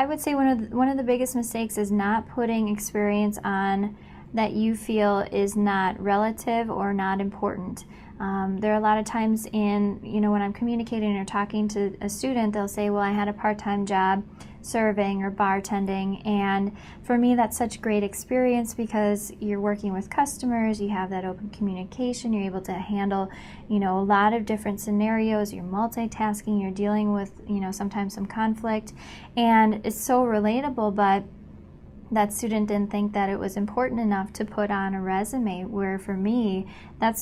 I would say one of the biggest mistakes is not putting experience on that you feel is not relative or not important. There are a lot of times when I'm communicating or talking to a student, they'll say, well, I had a part-time job serving or bartending, and for me that's such great experience because you're working with customers, you have that open communication, you're able to handle a lot of different scenarios, you're multitasking, you're dealing with sometimes some conflict, and it's so relatable, but that student didn't think that it was important enough to put on a resume, where for me,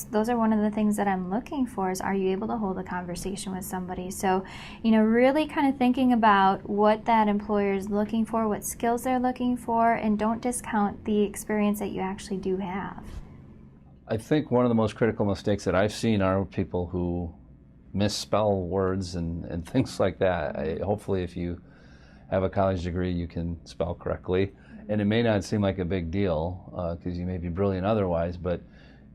those are one of the things that I'm looking for is, are you able to hold a conversation with somebody? So, really kind of thinking about what that employer is looking for, what skills they're looking for, and don't discount the experience that you actually do have. I think one of the most critical mistakes that I've seen are people who misspell words and things like that. Hopefully if you have a college degree, you can spell correctly. And it may not seem like a big deal because you may be brilliant otherwise, but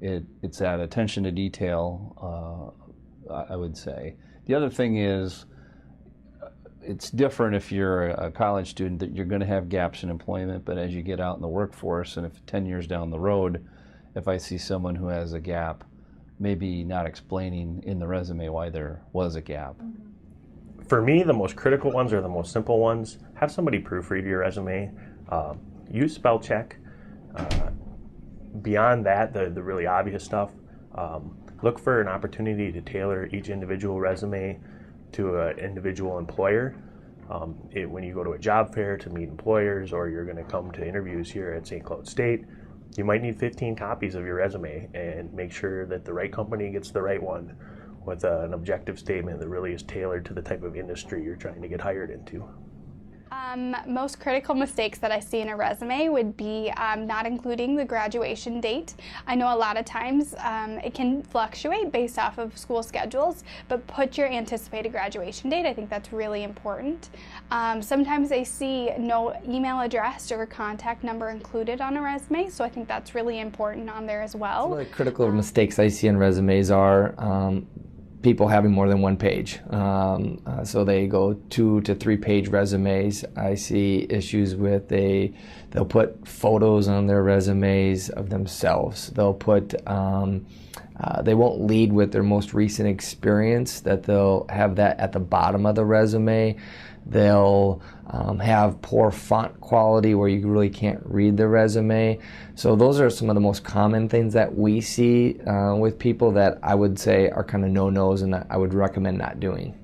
it's that attention to detail, I would say. The other thing is, it's different if you're a college student, that you're going to have gaps in employment, but as you get out in the workforce, and if 10 years down the road, if I see someone who has a gap, maybe not explaining in the resume why there was a gap. For me, the most critical ones are the most simple ones. Have somebody proofread your resume. Use spell check. Beyond that, the really obvious stuff, look for an opportunity to tailor each individual resume to an individual employer. When you go to a job fair to meet employers, or you're going to come to interviews here at St. Cloud State, you might need 15 copies of your resume, and make sure that the right company gets the right one with an objective statement that really is tailored to the type of industry you're trying to get hired into. Most critical mistakes that I see in a resume would be not including the graduation date. I know a lot of times it can fluctuate based off of school schedules, but put your anticipated graduation date. I think that's really important. Sometimes I see no email address or contact number included on a resume, so I think that's really important on there as well. Some of the critical mistakes I see in resumes are people having more than one page. So they go 2 to 3 page resumes. I see issues with they'll put photos on their resumes of themselves. They'll put, they won't lead with their most recent experience, that they'll have that at the bottom of the resume. They'll have poor font quality where you really can't read the resume. So those are some of the most common things that we see with people that I would say are kind of no-nos and that I would recommend not doing.